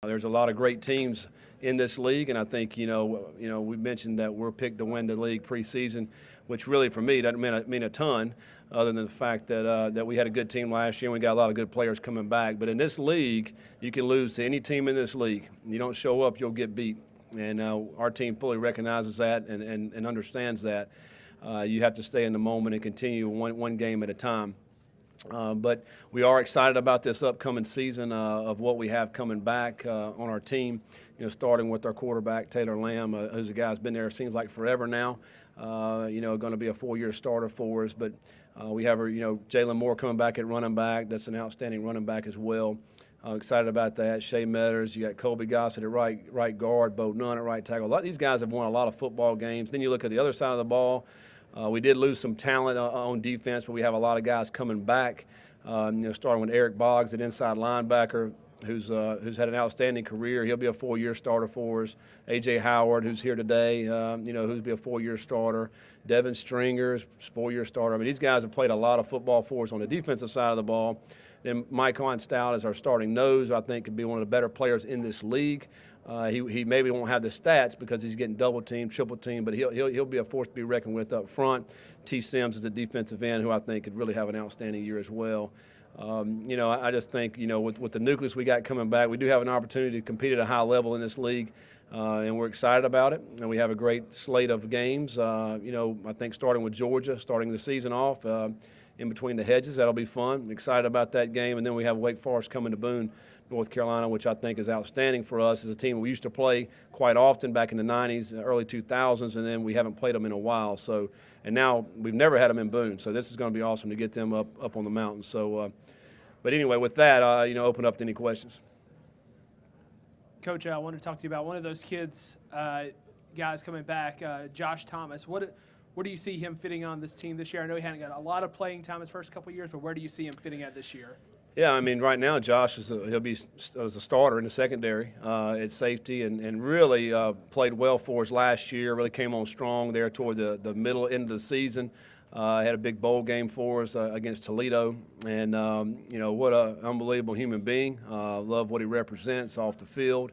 There's a lot of great teams in this league, and I think we mentioned that we're picked to win the league preseason, which really for me doesn't mean a ton, other than the fact that we had a good team last year and we got a lot of good players coming back. But in this league, you can lose to any team in this league. You don't show up, you'll get beat, and our team fully recognizes that and understands that. You have to stay in the moment and continue one game at a time. But we are excited about this upcoming season of what we have coming back on our team. Starting with our quarterback Taylor Lamb, who's a guy who's been there seems like forever now. Going to be a 4-year starter for us. But we have Jalen Moore coming back at running back. That's an outstanding running back as well. Excited about that. Shea Metters, you got Colby Gossett at right guard, Bo Nunn at right tackle. A lot of these guys have won a lot of football games. Then you look at the other side of the ball. We did lose some talent on defense, but we have a lot of guys coming back. Starting with Eric Boggs, an inside linebacker, who's had an outstanding career. He'll be a 4-year starter for us. A.J. Howard, who's here today, who's be a 4-year starter. Devin Stringers, 4-year starter. I mean, these guys have played a lot of football for us on the defensive side of the ball. Then Mike Stout is our starting nose. I think could be one of the better players in this league. He maybe won't have the stats because he's getting double teamed, triple teamed, but he'll be a force to be reckoned with up front. T. Sims is a defensive end who I think could really have an outstanding year as well. I just think with the nucleus we got coming back, we do have an opportunity to compete at a high level in this league, and we're excited about it. And we have a great slate of games. I think starting with Georgia, starting the season off. In between the hedges, that'll be fun. I'm excited about that game, and then we have Wake Forest coming to Boone, North Carolina, which I think is outstanding for us as a team. We used to play quite often back in the 90s, early 2000s, and then we haven't played them in a while. So, and now we've never had them in Boone, so this is going to be awesome to get them up on the mountain. So, but anyway, with that, open up to any questions. Coach, I wanted to talk to you about one of those kids, guys coming back, Josh Thomas. Where do you see him fitting on this team this year? I know he hadn't got a lot of playing time his first couple of years, but where do you see him fitting at this year? Yeah, I mean, right now Josh he'll be as a starter in the secondary at safety, and really played well for us last year. Really came on strong there toward the middle end of the season. Had a big bowl game for us against Toledo, and what an unbelievable human being. Love what he represents off the field.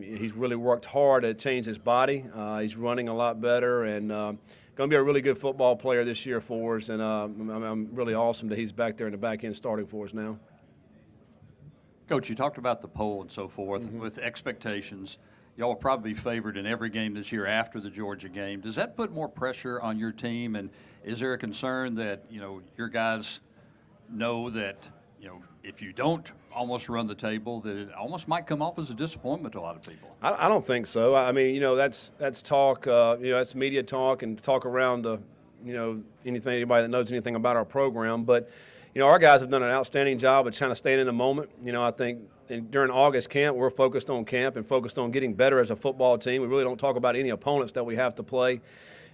He's really worked hard to change his body. He's running a lot better, and going to be a really good football player this year for us, and I'm really awesome that he's back there in the back end starting for us now. Coach, you talked about the poll and so forth. Mm-hmm. With expectations. Y'all will probably be favored in every game this year after the Georgia game. Does that put more pressure on your team, and is there a concern that your guys know that if you don't almost run the table, that it almost might come off as a disappointment to a lot of people? I don't think so. I mean, that's talk. That's media talk and talk around anybody that knows anything about our program. But our guys have done an outstanding job of trying to stay in the moment. I think during August camp, we're focused on camp and focused on getting better as a football team. We really don't talk about any opponents that we have to play.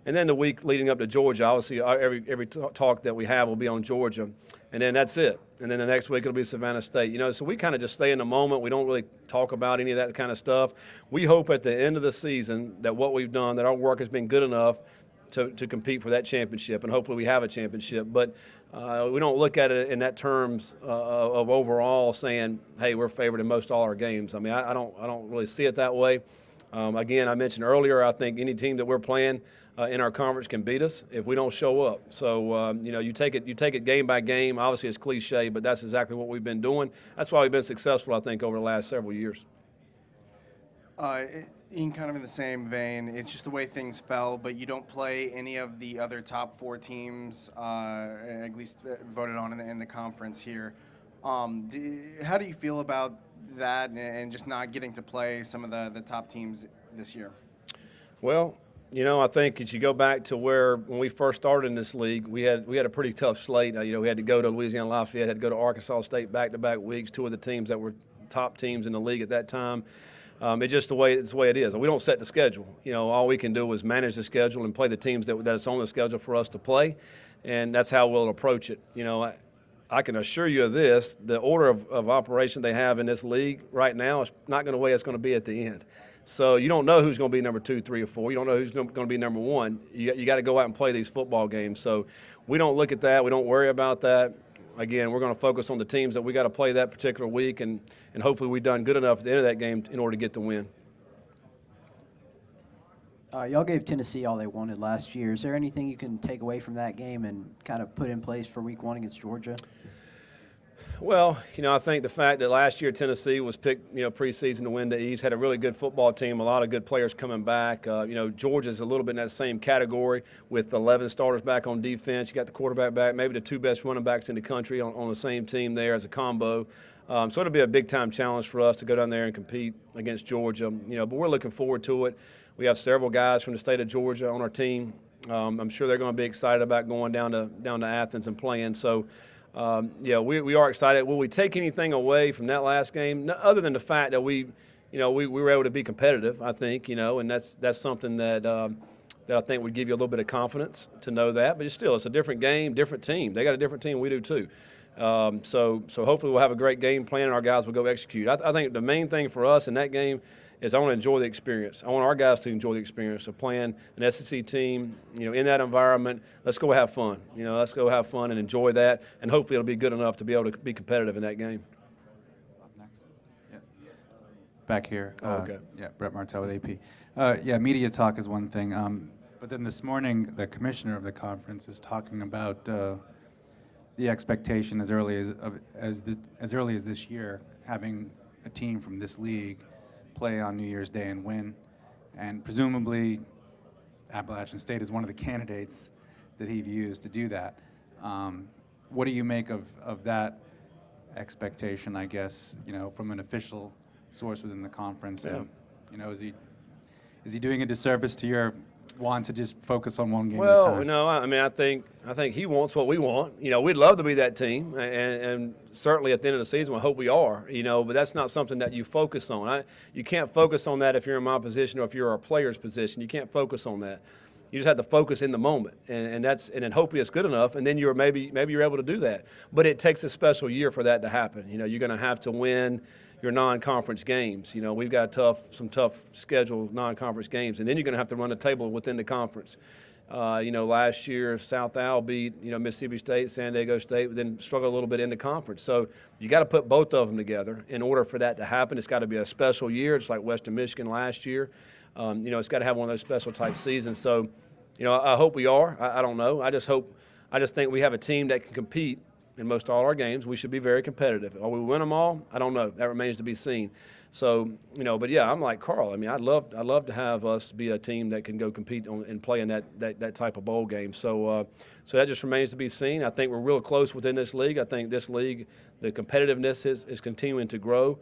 And then the week leading up to Georgia, obviously every talk that we have will be on Georgia. And then that's it. And then the next week it'll be Savannah State. So we kind of just stay in the moment. We don't really talk about any of that kind of stuff. We hope at the end of the season that what we've done, that our work has been good enough to compete for that championship, and hopefully we have a championship. But we don't look at it in that terms of overall saying, hey, we're favored in most all our games. I mean, I don't really see it that way. Again, I mentioned earlier, I think any team that we're playing in our conference can beat us if we don't show up. So, you take it game by game. Obviously, it's cliche, but that's exactly what we've been doing. That's why we've been successful, I think, over the last several years. In kind of in the same vein, it's just the way things fell, but you don't play any of the other top 4 teams, at least voted on in the conference here. How do you feel about that and just not getting to play some of the top teams this year? Well, I think as you go back to when we first started in this league, we had a pretty tough slate. We had to go to Louisiana Lafayette, had to go to Arkansas State back-to-back weeks, 2 of the teams that were top teams in the league at that time. It's just the way it is. We don't set the schedule. All we can do is manage the schedule and play the teams that's on the schedule for us to play, and that's how we'll approach it. I can assure you of this: the order of operation they have in this league right now is not going to the way it's going to be at the end. So you don't know who's going to be number 2, 3, or 4. You don't know who's going to be number 1. You got to go out and play these football games. So we don't look at that. We don't worry about that. again, we're going to focus on the teams that we got to play that particular week, and hopefully we've done good enough at the end of that game in order to get the win. Y'all gave Tennessee all they wanted last year. Is there anything you can take away from that game and kind of put in place for week 1 against Georgia? Well, I think the fact that last year Tennessee was picked, preseason to win the East, had a really good football team, a lot of good players coming back. Georgia's a little bit in that same category with 11 starters back on defense. You got the quarterback back, maybe the 2 best running backs in the country on the same team there as a combo. So it'll be a big-time challenge for us to go down there and compete against Georgia. But we're looking forward to it. We have several guys from the state of Georgia on our team. I'm sure they're going to be excited about going down to Athens and playing. So. We are excited. Will we take anything away from that last game? No, other than the fact that we were able to be competitive, I think, and that's something that I think would give you a little bit of confidence to know that. But it's a different game, different team. They got a different team. We do too. So hopefully we'll have a great game plan and our guys will go execute. I think the main thing for us in that game is I want to enjoy the experience. I want our guys to enjoy the experience of playing an SEC team, in that environment. Let's go have fun. Let's go have fun and enjoy that, and hopefully it'll be good enough to be able to be competitive in that game. Back here. Okay. Brett Martell with AP. Media talk is one thing, but then this morning the commissioner of the conference is talking about the expectation as early as this year, having a team from this league play on New Year's Day and win, and presumably Appalachian State is one of the candidates that he views to do that. What do you make of that expectation, I guess, from an official source within the conference? Yeah. And, is he doing a disservice to your want to just focus on one game at a time? Well, no, I think he wants what we want. We'd love to be that team, and certainly at the end of the season, I hope we are. But that's not something that you focus on. You can't focus on that if you're in my position or if you're a player's position. You can't focus on that. You just have to focus in the moment, and then hopefully it's good enough, and then maybe you're able to do that. But it takes a special year for that to happen. You're going to have to win your non-conference games. We've got some tough scheduled non-conference games, and then you're going to have to run a table within the conference. Last year South Al beat Mississippi State, San Diego State, then struggled a little bit in the conference. So you got to put both of them together in order for that to happen. It's got to be a special year. It's like Western Michigan last year. It's got to have one of those special type seasons. So, I hope we are. I don't know. I just think we have a team that can compete in most all our games. We should be very competitive. Will we win them all? I don't know. That remains to be seen. So, but yeah, I'm like Carl. I'd love to have us be a team that can go compete and play in that type of bowl game. So that just remains to be seen. I think we're real close within this league. I think this league, the competitiveness is continuing to grow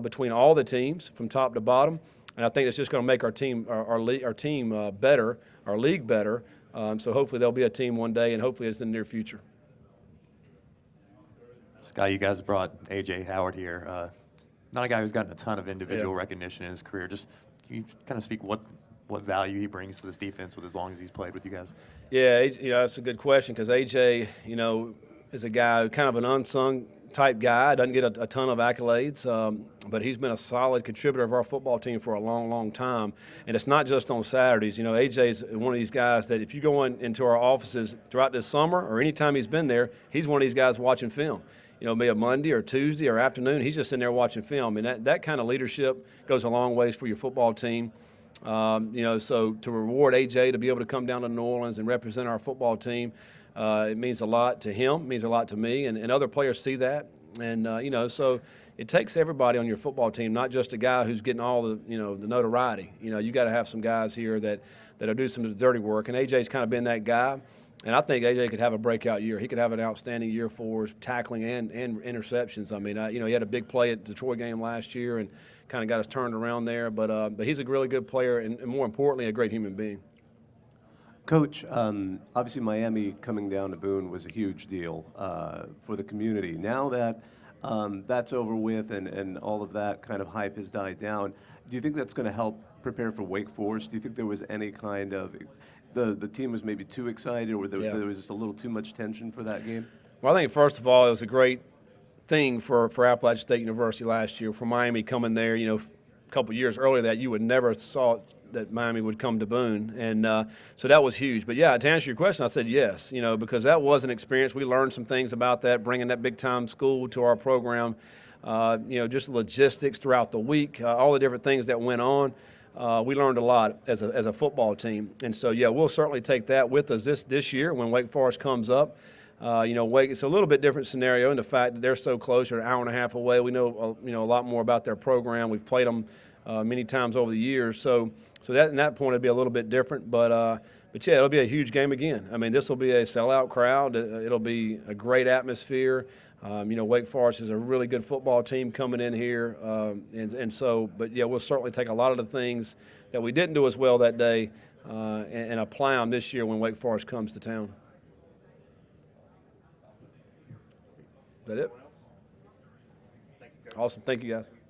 between all the teams from top to bottom. And I think it's just going to make our team, our team better, our league better. So hopefully there'll be a team one day, and hopefully it's in the near future. Scott, you guys brought A.J. Howard here. Not a guy who's gotten a ton of individual recognition in his career. Just can you kind of speak what value he brings to this defense with as long as he's played with you guys? Yeah, that's a good question because A.J., is a guy who kind of an unsung type guy, doesn't get a ton of accolades, but he's been a solid contributor of our football team for a long, long time. And it's not just on Saturdays. A.J.'s one of these guys that if you go into our offices throughout this summer or any time he's been there, he's one of these guys watching film. Maybe a Monday or Tuesday or afternoon, he's just in there watching film. And that kind of leadership goes a long ways for your football team. So to reward A.J. to be able to come down to New Orleans and represent our football team, it means a lot to him, it means a lot to me, and other players see that. And, so it takes everybody on your football team, not just a guy who's getting all the notoriety. You got to have some guys here that are doing some of the dirty work, and A.J.'s kind of been that guy. And I think A.J. could have a breakout year. He could have an outstanding year for us, tackling and interceptions. He had a big play at the Detroit game last year and kind of got us turned around there. But he's a really good player and more importantly, a great human being. Coach, obviously Miami coming down to Boone was a huge deal for the community. Now that that's over with and all of that kind of hype has died down, do you think that's going to help prepare for Wake Forest? Do you think there was any kind of the team was maybe too excited or there was just a little too much tension for that game? Well, I think first of all, it was a great thing for Appalachian State University last year, for Miami coming there. A couple of years earlier that you would never that Miami would come to Boone, and so that was huge. But yeah, to answer your question, I said yes, because that was an experience. We learned some things about that, bringing that big-time school to our program. Just logistics throughout the week, all the different things that went on. We learned a lot as a football team, and so yeah, we'll certainly take that with us this year when Wake Forest comes up. Wake, it's a little bit different scenario in the fact that they're so close, they're an hour and a half away. We know a lot more about their program. We've played them many times over the years, so that in that point it'll be a little bit different. But yeah, it'll be a huge game again. I mean, this will be a sellout crowd. It'll be a great atmosphere. Wake Forest is a really good football team coming in here, but yeah, we'll certainly take a lot of the things that we didn't do as well that day and apply them this year when Wake Forest comes to town. Is that it? Awesome. Thank you, guys.